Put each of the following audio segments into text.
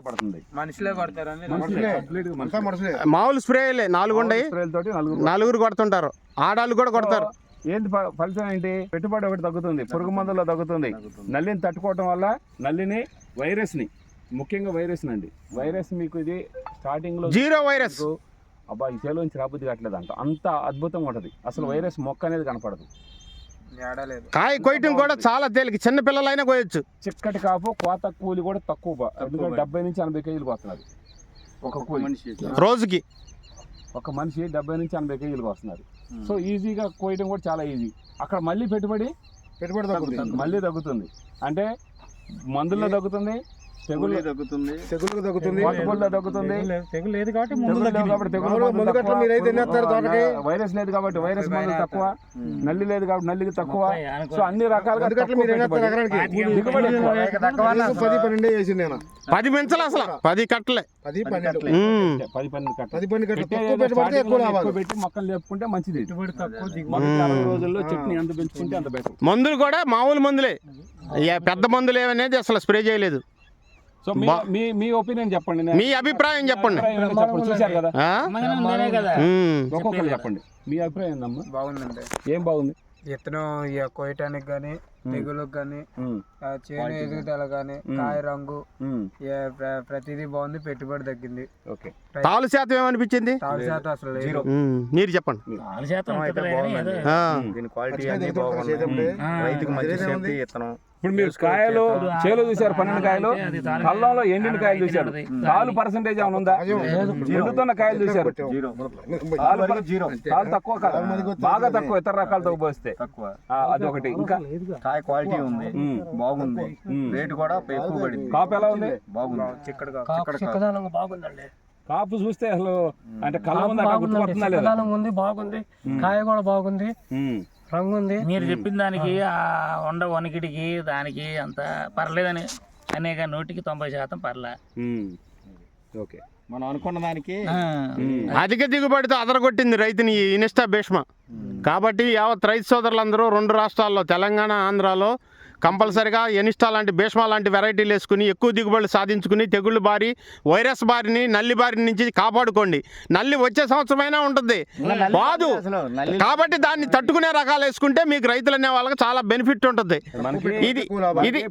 పడుతుంది. మామూలు స్ప్రేలే 4 ఉన్నాయి, 4 కొడుతుంటారు, ఆడాళ్ళు కూడా కొడతారు. ఏంటి ఫలితం ఏంటి? పెట్టుబడి ఒకటి తగ్గుతుంది, పురుగు మందుల్లో తగ్గుతుంది. నల్లిని తట్టుకోవటం వల్ల నల్లిని వైరస్ని, ముఖ్యంగా వైరస్ అండి, వైరస్ మీకు ఇది స్టార్టింగ్ లో 0 వైరస్ అబ్బా ఈ చేలోంచి రాబుద్ది కావట్లేదు అంట, అంత అద్భుతంగా ఉంటది. అసలు వైరస్ మొక్క అనేది కనపడదు. కాయ కొయ్యటం కూడా చాలా తేలిక, చిన్న పిల్లలైనా కోయొచ్చు. చిక్కటి కాపు, కోత కూలి కూడా తక్కువ, 70 నుంచి 80 కేజీలు వస్తున్నారు ఒక కూలి రోజుకి. ఒక మనిషి 70 నుంచి 80 కేజీలకు వస్తున్నారు. సో ఈజీగా కోయడం కూడా చాలా ఈజీ. అక్కడ మళ్ళీ పెట్టుబడి మళ్ళీ తగ్గుతుంది. అంటే మందుల్లో తగ్గుతుంది, తెగులు తగ్గుతుంది, వైరస్ లేదు కాబట్టి వైరస్ మందులు తక్కువ, నల్లి లేదు కాబట్టి నల్లికి తక్కువ. సో అన్ని రకాలుగా 10 మించలు అసలు 10 కట్టలే, 10 పెట్టి మొక్కలు లేపుకుంటే మంచిది. 60 రోజుల్లో చెట్ని ఎంత పెంచుకుంటే అంత బెటర్. మందులు కూడా మామూలు మందులే, పెద్ద మందులు ఏమనేది అసలు స్ప్రే చేయలేదు. సో మీ ఒపీనియన్ చెప్పండి, మీ అభిప్రాయం చెప్పండి. చూశారు కదా, ఒక్కొక్కరు చెప్పండి మీ అభిప్రాయం ఏందమ్మా? బాగుందండి. ఏం బాగుంది? విత్తనం కోయటానికి గానీ, తెగులకు గానీ, చేను ఎదుగుదల గానీ, కాయ రంగు ప్రతిదీ బాగుంది. పెట్టుబడి తగ్గింది. తాలు శాతం ఏమనిపించింది? తాలు శాతం అసలు లేదు. మీరు చెప్పండి. ఇప్పుడు మీరు కాయలు చేలు చూసారు, 12 కాయలు, కళ్ళంలో ఎండిన కాయలు చూశారు. తాలు పర్సెంటేజ్ ఏమైనా ఉందా? ఎండుతున్న కాయలు చూశారు, తాలు తక్కువ కదా, బాగా తక్కువ ఇతర రకాలతో పోస్తే. అది ఒకటి. ఇంకా కాయ క్వాలిటీ ఉంది, బాగుంది, రేటు కూడా ఎక్కువ పడింది. కాపు ఎలా ఉంది? బాగుంది, బాగుందండి. కాపు చూస్తే అసలు అంటే కళ్ళ ఉంది బాగుంది, కాయ కూడా బాగుంది, రంగు ఉంది. మీరు చెప్పిన దానికి ఆ వణికిడికి దానికి అంత పర్లేదని అనేక 100% పర్లే. ఓకే, మనం అనుకున్న దానికి అధిక దిగుబడితో అదరగొట్టింది రైతుని ఇనిస్టా భీష్మ. కాబట్టి యావత్ రైతు సోదరులందరూ 2 రాష్ట్రాల్లో, తెలంగాణ, ఆంధ్రాలో కంపల్సరిగా ఎనిస్టా లాంటి భీష్మ లాంటి వెరైటీలు వేసుకుని ఎక్కువ దిగుబడులు సాధించుకుని తెగుళ్ళు బారి, వైరస్ బారిని, నల్లి బారి నుంచి కాపాడుకోండి. నల్లి వచ్చే సంవత్సరమైనా ఉంటుంది బాదు, కాబట్టి దాన్ని తట్టుకునే రకాలు వేసుకుంటే మీకు రైతులు అనే వాళ్ళకి చాలా బెనిఫిట్ ఉంటుంది. ఇది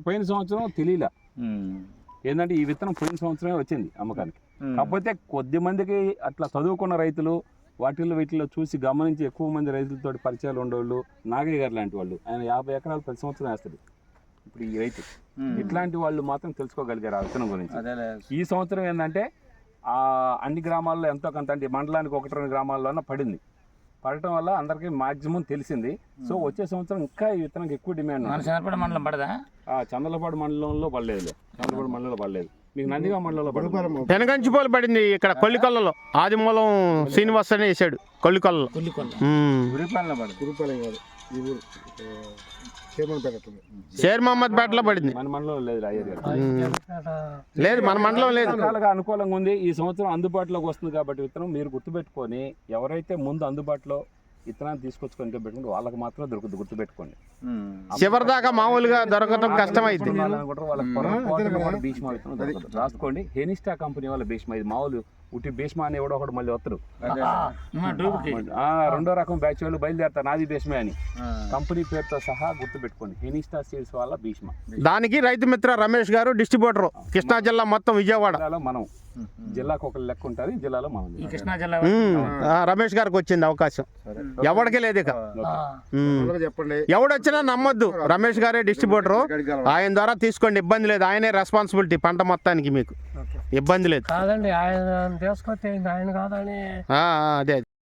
పోయిన సంవత్సరం తెలియలే ఏంటంటే ఈ విత్తనం పోయిన సంవత్సరమే వచ్చింది అమ్మకానికి. కాకపోతే కొద్ది మందికి అట్లా చదువుకున్న రైతులు వీటిల్లో చూసి గమనించి ఎక్కువ మంది రైతులతో పరిచయాలు ఉండేవాళ్ళు, నాగయ్య గారు లాంటి వాళ్ళు, ఆయన 50 ఎకరాలు ప్రతి సంవత్సరం వేస్తాడు. ఇప్పుడు ఈ రైతు ఇట్లాంటి వాళ్ళు మాత్రం తెలుసుకోగలిగారు ఆ విత్తనం గురించి. ఈ సంవత్సరం ఏంటంటే అన్ని గ్రామాల్లో ఎంతో కొంత, అంటే మండలానికి 1-2 గ్రామాల్లోనే పడటం వల్ల అందరికి మాక్సిమం తెలిసింది. సో వచ్చే సంవత్సరం ఇంకా ఈ విత్తనానికి ఎక్కువ డిమాండ్. చంద్రపాడు మండలం పడదా? చంద్రపాడు మండలంలో పడలేదు, చంద్రపాడు మండలంలో పడలేదు, మీకు నందిగా మండలంలో పడలేదు. పెనగంచిపోలు పడింది ఇక్కడ కొల్లికొల్లలో. ఆదిమూలం శ్రీనివాస్ అని వేసాడు కొల్లికొల్లలో. షేర్ మహమ్మద్ పేటలో పడింది, మన మండలంలో లేదు. లేదు, మన మండలం లేదు. అనుకూలంగా ఉంది. ఈ సంవత్సరం అందుబాటులోకి వస్తుంది కాబట్టి విత్తనం మీరు గుర్తుపెట్టుకొని, ఎవరైతే ముందు అందుబాటులో విత్తనాన్ని తీసుకొచ్చుకొని పెట్టుకుంటే వాళ్ళకి మాత్రం దొరుకుతుంది, గుర్తుపెట్టుకోండి. చివరి దాకా మామూలుగా దొరకడం కష్టమైంది. భీష్మ విత్తనం దొరకదు, రాసుకోండి. హెనిస్టా కంపెనీ వాళ్ళ భీష్మ, ఇది మామూలు ఉట్టి భీష్మ అని ఎవడో ఒకటి మళ్ళీ వస్తారు. 2వ రకం బ్యాచ్ వాళ్ళు బయలుదేరుతారు, నాది భీష్మే అని. కంపెనీ పేరుతో సహా గుర్తుపెట్టుకోండి, హెనిస్టా సీడ్స్ వాళ్ళ భీష్మ. దానికి రైతు మిత్ర రమేష్ గారు డిస్ట్రిబ్యూటర్, కృష్ణా జిల్లా మొత్తం, విజయవాడ. మనం జిల్లాకు ఒక లెక్క ఉంటుంది, జిల్లాలో మనం కృష్ణా జిల్లా రమేష్ గారికి వచ్చింది అవకాశం, ఎవరికి లేదు. ఇక ఎవడొచ్చినా నమ్మొద్దు, రమేష్ గారే డిస్ట్రిబ్యూటరు, ఆయన ద్వారా తీసుకోండి, ఇబ్బంది లేదు. ఆయనే రెస్పాన్సిబిలిటీ పంట మొత్తానికి, మీకు ఇబ్బంది లేదు. కాదండి, ఆయన తీసుకొస్తే ఆయన కాదని అదే.